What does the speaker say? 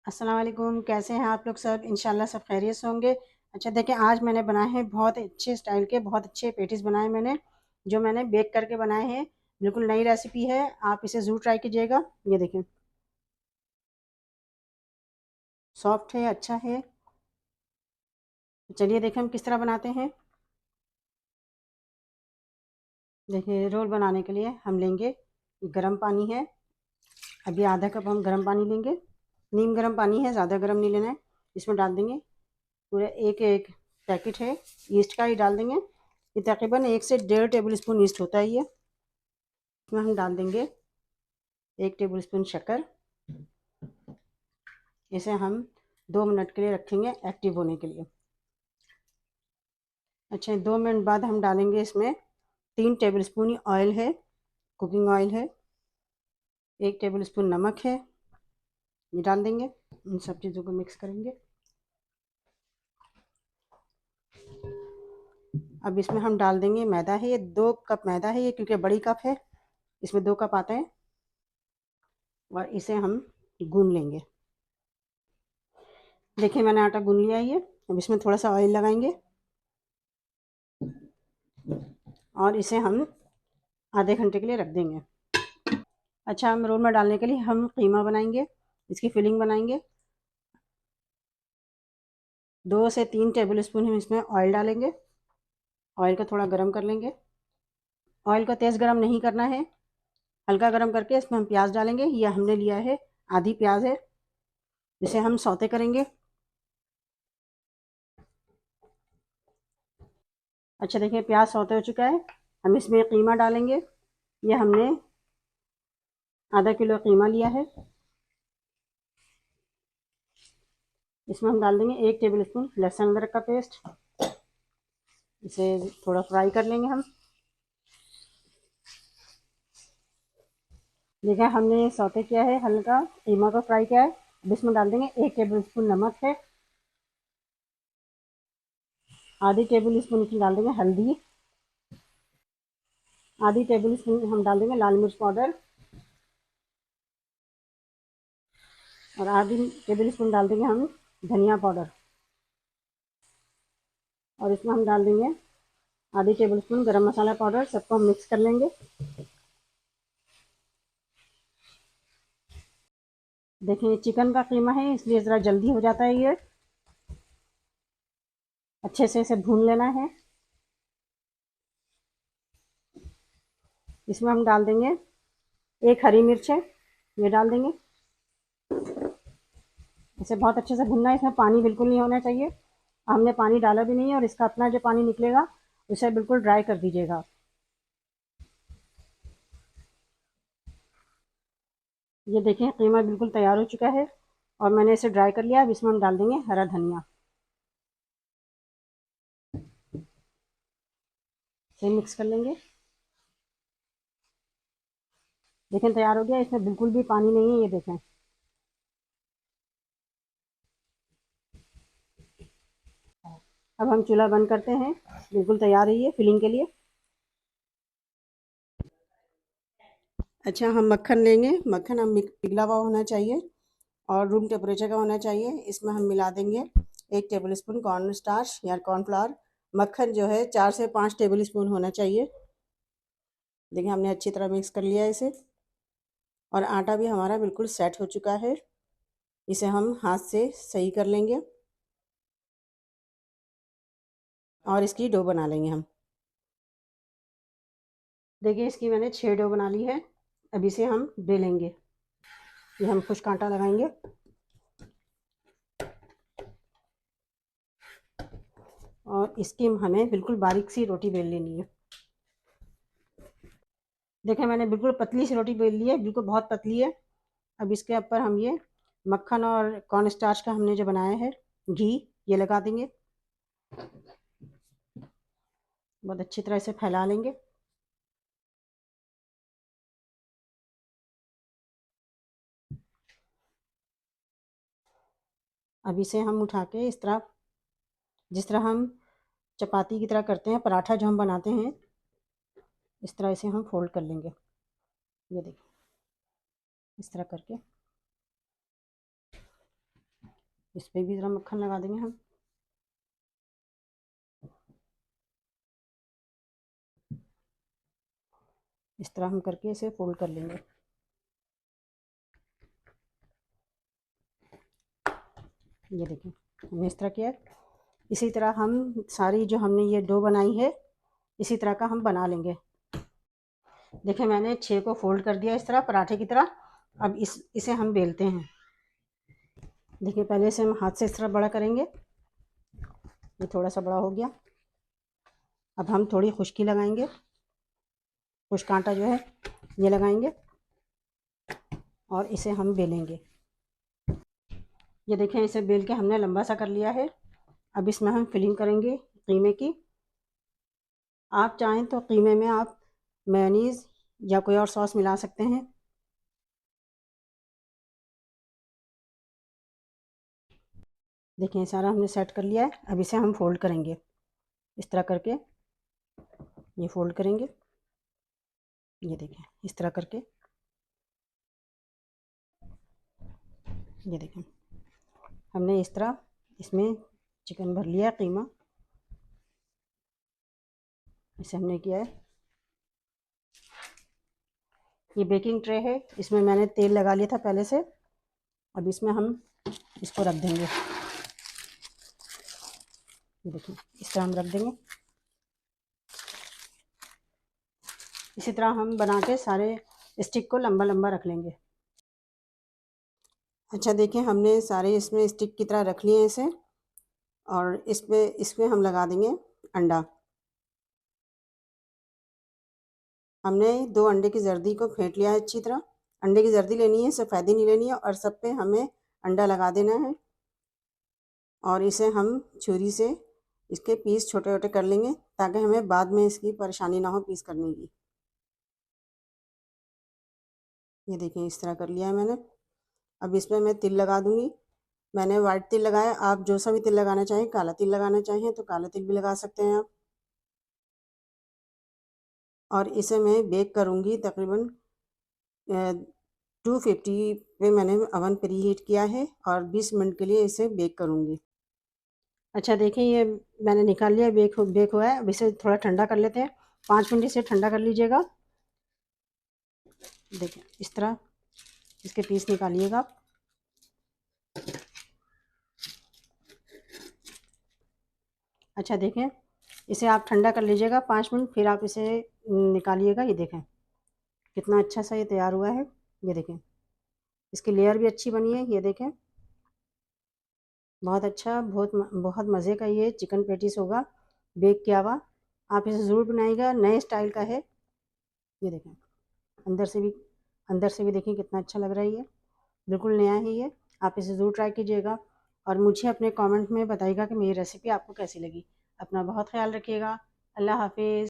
अस्सलाम वालेकुम। कैसे हैं आप लोग सब? इंशाल्लाह सब खैरियत से होंगे। अच्छा देखिए, आज मैंने बनाए हैं बहुत अच्छे स्टाइल के बहुत अच्छे पेटीज़ बनाए मैंने, जो मैंने बेक करके बनाए हैं। बिल्कुल नई रेसिपी है, आप इसे ज़रूर ट्राई कीजिएगा। ये देखें, सॉफ्ट है, अच्छा है। चलिए देखें हम किस तरह बनाते हैं। देखिए, रोल बनाने के लिए हम लेंगे, गर्म पानी है। अभी आधा कप हम गर्म पानी लेंगे। नीम गर्म पानी है, ज़्यादा गर्म नहीं लेना है। इसमें डाल देंगे पूरे एक एक पैकेट है ईस्ट का ही डाल देंगे। ये तकरीबन 1 से 1.5 टेबल स्पून ईस्ट होता है ये। इसमें हम डाल देंगे 1 टेबल स्पून शक्कर। इसे हम 2 मिनट के लिए रखेंगे एक्टिव होने के लिए। अच्छा, 2 मिनट बाद हम डालेंगे इसमें 3 टेबल स्पून ऑयल है, कुकिंग ऑयल है। 1 टेबल स्पून नमक है, ये डाल देंगे। इन सब चीज़ों को मिक्स करेंगे। अब इसमें हम डाल देंगे मैदा है, ये 2 कप मैदा है ये, क्योंकि बड़ी कप है, इसमें 2 कप आते हैं। और इसे हम गूंद लेंगे। देखिए मैंने आटा गूंद लिया है ये। अब इसमें थोड़ा सा ऑयल लगाएंगे और इसे हम आधे घंटे के लिए रख देंगे। अच्छा, हम रोल में डालने के लिए हम कीमा बनाएंगे, इसकी फिलिंग बनाएंगे। 2 से 3 टेबल स्पून हम इसमें ऑयल डालेंगे। ऑयल को थोड़ा गर्म कर लेंगे। ऑयल को तेज़ गर्म नहीं करना है, हल्का गर्म करके इसमें हम प्याज डालेंगे। यह हमने लिया है, आधी प्याज है, जिसे हम सौते करेंगे। अच्छा देखिए, प्याज सौते हो चुका है। हम इसमें कीमा डालेंगे। यह हमने आधा किलो कीमा लिया है। इसमें हम डाल देंगे 1 टेबल स्पून लहसुन अदरक का पेस्ट। इसे थोड़ा फ्राई कर लेंगे हम। देखिए हमने सौते किया है, हल्का कीमा को फ्राई किया है। अब इसमें डाल देंगे 1 टेबल स्पून नमक है। आधी टेबल स्पून इसमें डाल देंगे हल्दी। आधी टेबल स्पून हम डाल देंगे लाल मिर्च पाउडर। और आधी टेबल स्पून डाल देंगे हम धनिया पाउडर। और इसमें हम डाल देंगे आधी टेबल स्पून गरम मसाला पाउडर। सबको हम मिक्स कर लेंगे। देखिए चिकन का कीमा है, इसलिए ज़रा जल्दी हो जाता है ये। अच्छे से इसे भून लेना है। इसमें हम डाल देंगे एक हरी मिर्च है, ये डाल देंगे। इसे बहुत अच्छे से भूनना है, इसमें पानी बिल्कुल नहीं होना चाहिए। हमने पानी डाला भी नहीं है, और इसका अपना जो पानी निकलेगा उसे बिल्कुल ड्राई कर दीजिएगा। ये देखें कीमा बिल्कुल तैयार हो चुका है और मैंने इसे ड्राई कर लिया। अब इसमें हम डाल देंगे हरा धनिया। इसे मिक्स कर लेंगे। देखें तैयार हो गया, इसमें बिल्कुल भी पानी नहीं है, ये देखें। अब हम चूल्हा बंद करते हैं। बिल्कुल तैयार है ये फिलिंग के लिए। अच्छा, हम मक्खन लेंगे। मक्खन हम पिघला हुआ होना चाहिए और रूम टेम्परेचर का होना चाहिए। इसमें हम मिला देंगे 1 टेबल स्पून कॉर्न स्टार्च या कॉर्नफ्लावर। मक्खन जो है 4 से 5 टेबल स्पून होना चाहिए। देखिए हमने अच्छी तरह मिक्स कर लिया है इसे, और आटा भी हमारा बिल्कुल सेट हो चुका है। इसे हम हाथ से सही कर लेंगे और इसकी डो बना लेंगे हम। देखिए इसकी मैंने 6 डो बना ली है। अब इसे हम बेलेंगे। ये हम खुश्क आटा लगाएंगे और इसकी हमें बिल्कुल बारीक सी रोटी बेल लेनी है। देखिए मैंने बिल्कुल पतली सी रोटी बेल ली है, बिल्कुल बहुत पतली है। अब इसके ऊपर हम ये मक्खन और कॉर्न स्टार्च का हमने जो बनाया है घी, ये लगा देंगे। बहुत अच्छी तरह से फैला लेंगे। अब इसे हम उठा के इस तरह, जिस तरह हम चपाती की तरह करते हैं, पराठा जो हम बनाते हैं, इस तरह इसे हम फोल्ड कर लेंगे। ये देखिए इस तरह करके। इस पर भी ज़रा मक्खन लगा देंगे हम। इस तरह हम करके इसे फोल्ड कर लेंगे। ये देखिए हमने इस तरह किया है। इसी तरह हम सारी जो हमने ये डो बनाई है इसी तरह का हम बना लेंगे। देखिए मैंने 6 को फोल्ड कर दिया इस तरह पराठे की तरह। अब इसे हम बेलते हैं। देखिए पहले इसे हम हाथ से इस तरह बड़ा करेंगे। ये थोड़ा सा बड़ा हो गया। अब हम थोड़ी खुश्की लगाएंगे, खुश्क आटा जो है ये लगाएंगे और इसे हम बेलेंगे। ये देखें इसे बेल के हमने लंबा सा कर लिया है। अब इसमें हम फिलिंग करेंगे कीमे की। आप चाहें तो कीमे में आप मेयोनीज़ या कोई और सॉस मिला सकते हैं। देखिए सारा हमने सेट कर लिया है। अब इसे हम फोल्ड करेंगे इस तरह करके। ये फोल्ड करेंगे, ये देखें इस तरह करके। ये देखें हमने इस तरह इसमें चिकन भर लिया कीमा। इसे हमने किया है। ये बेकिंग ट्रे है, इसमें मैंने तेल लगा लिया था पहले से। अब इसमें हम इसको रख देंगे। ये देखिए इस तरह हम रख देंगे। इसी तरह हम बना के सारे स्टिक को लंबा लंबा रख लेंगे। अच्छा देखिए हमने सारे इसमें स्टिक की तरह रख लिए हैं इसे। और इसमें हम लगा देंगे अंडा। हमने 2 अंडे की जर्दी को फेंट लिया है अच्छी तरह। अंडे की जर्दी लेनी है, सफ़ेदी नहीं लेनी है। और सब पे हमें अंडा लगा देना है और इसे हम छुरी से इसके पीस छोटे छोटे कर लेंगे ताकि हमें बाद में इसकी परेशानी ना हो पीस करने की। ये देखिए इस तरह कर लिया है मैंने। अब इसमें मैं तिल लगा दूंगी। मैंने वाइट तिल लगाया, आप जो सा भी तिल लगाना चाहें, काला तिल लगाना चाहें तो काला तिल भी लगा सकते हैं आप। और इसे मैं बेक करूंगी तकरीबन 250 पे मैंने अवन प्री हीट किया है और 20 मिनट के लिए इसे बेक करूंगी। अच्छा देखिए ये मैंने निकाल लिया, बेक हुआ है। अब इसे थोड़ा ठंडा कर लेते हैं। 5 मिनट इसे ठंडा कर लीजिएगा। देखिए इस तरह इसके पीस निकालिएगा आप। अच्छा देखें इसे आप ठंडा कर लीजिएगा 5 मिनट, फिर आप इसे निकालिएगा। ये देखें कितना अच्छा सा ये तैयार हुआ है। ये देखें इसकी लेयर भी अच्छी बनी है। ये देखें बहुत अच्छा, बहुत मज़े का ये चिकन पेटीस होगा बेक किया हुआ। आप इसे ज़रूर बनाइएगा, नए स्टाइल का है। ये देखें अंदर से भी देखिए कितना अच्छा लग रहा है। ये बिल्कुल नया है ये। आप इसे ज़रूर ट्राई कीजिएगा और मुझे अपने कमेंट में बताइएगा कि मेरी रेसिपी आपको कैसी लगी। अपना बहुत ख्याल रखिएगा। अल्लाह हाफिज़।